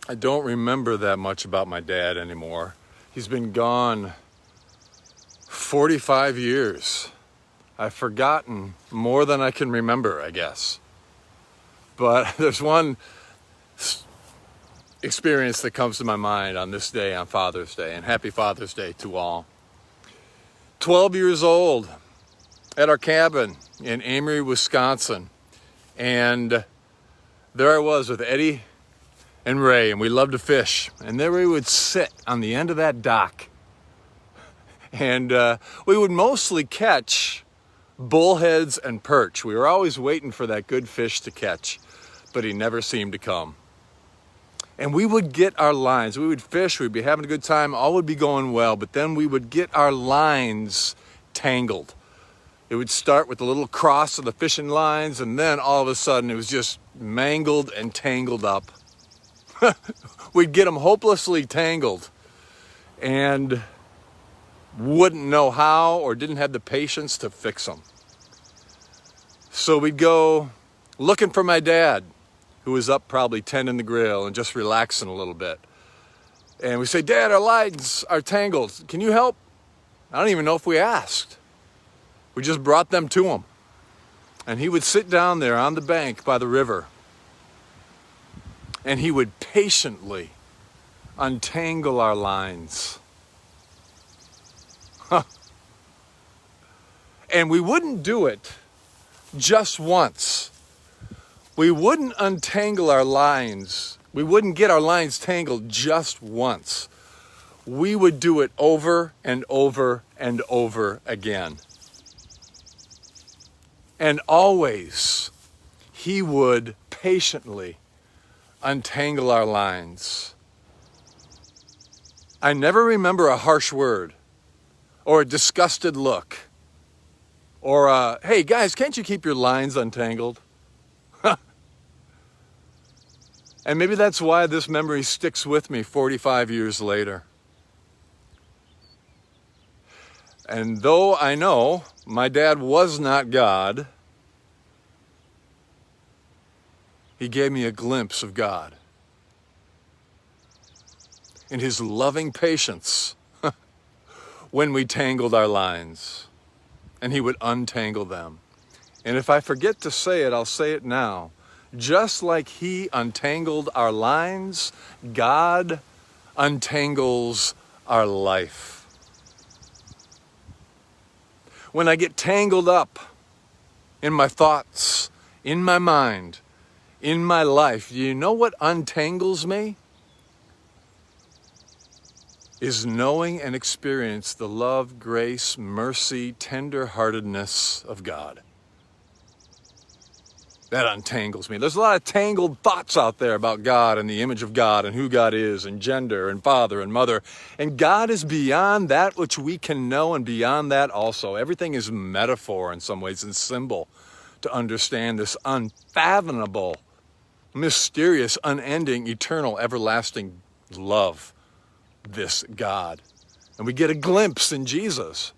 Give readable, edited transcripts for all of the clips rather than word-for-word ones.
I don't remember that much about my dad anymore. He's been gone 45 years. I've forgotten more than I can remember, I guess. But there's one experience that comes to my mind on this day, on Father's Day, and happy Father's Day to all. 12 years old at our cabin in Amory, Wisconsin. And there I was with Eddie and Ray, and we loved to fish. And there we would sit on the end of that dock. And we would mostly catch bullheads and perch. We were always waiting for that good fish to catch, but he never seemed to come. And we would get our lines. We would fish, we'd be having a good time, all would be going well, but then we would get our lines tangled. It would start with a little cross of the fishing lines, and then all of a sudden it was just mangled and tangled up. We'd get them hopelessly tangled and wouldn't know how or didn't have the patience to fix them. So we'd go looking for my dad, who was up probably tending the grill and just relaxing a little bit. And we say, Dad, our lines are tangled. Can you help? I don't even know if we asked. We just brought them to him. And he would sit down there on the bank by the river. And he would patiently untangle our lines. And we wouldn't do it just once. We wouldn't untangle our lines. We wouldn't get our lines tangled just once. We would do it over and over and over again. And always, he would patiently untangle our lines. I never remember a harsh word, or a disgusted look, or a, hey guys, can't you keep your lines untangled? And maybe that's why this memory sticks with me 45 years later. And though I know my dad was not God, he gave me a glimpse of God in his loving patience when we tangled our lines, and he would untangle them. And if I forget to say it, I'll say it now. Just like he untangled our lines, God untangles our life. When I get tangled up in my thoughts, in my mind, in my life, do you know what untangles me? Is knowing and experience the love, grace, mercy, tender-heartedness of God. That untangles me. There's a lot of tangled thoughts out there about God and the image of God and who God is and gender and father and mother. And God is beyond that which we can know, and beyond that also. Everything is metaphor in some ways and symbol to understand this unfathomable, mysterious, unending, eternal, everlasting love, this God. And we get a glimpse in Jesus.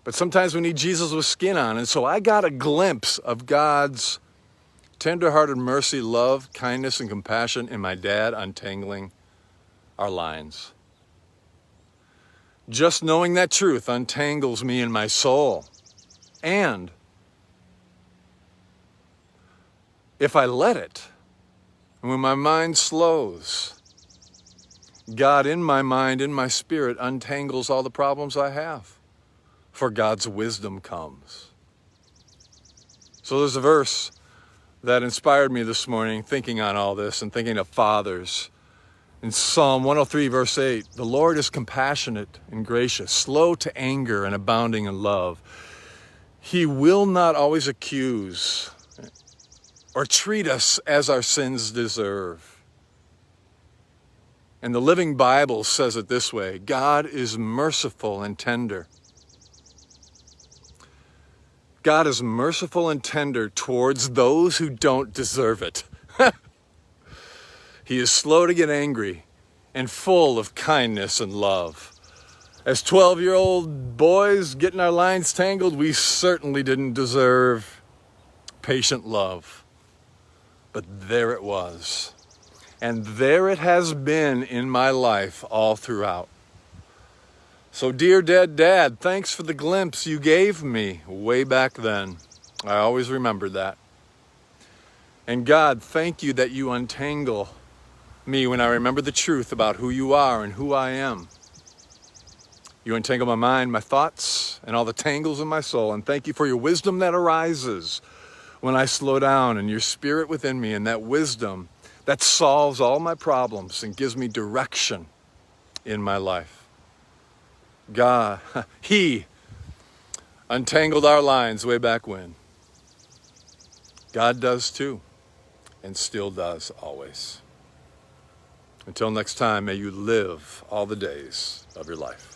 But sometimes we need Jesus with skin on. And so I got a glimpse of God's tender-hearted mercy, love, kindness, and compassion in my dad untangling our lines. Just knowing that truth untangles me in my soul. And if I let it, and when my mind slows, God in my mind, in my spirit, untangles all the problems I have. For God's wisdom comes. So there's a verse that inspired me this morning, thinking on all this and thinking of fathers. In Psalm 103, verse 8, the Lord is compassionate and gracious, slow to anger and abounding in love. He will not always accuse or treat us as our sins deserve. And the Living Bible says it this way: God is merciful and tender. God is merciful and tender towards those who don't deserve it. He is slow to get angry and full of kindness and love. As 12-year-old boys getting our lines tangled, we certainly didn't deserve patient love. But there it was. And there it has been in my life all throughout. So dear dead dad, thanks for the glimpse you gave me way back then. I always remembered that. And God, thank you that you untangle me when I remember the truth about who you are and who I am. You untangle my mind, my thoughts, and all the tangles in my soul. And thank you for your wisdom that arises when I slow down, and your spirit within me, and that wisdom that solves all my problems and gives me direction in my life. God, He untangled our lines way back when. God does too, and still does always. Until next time, may you live all the days of your life.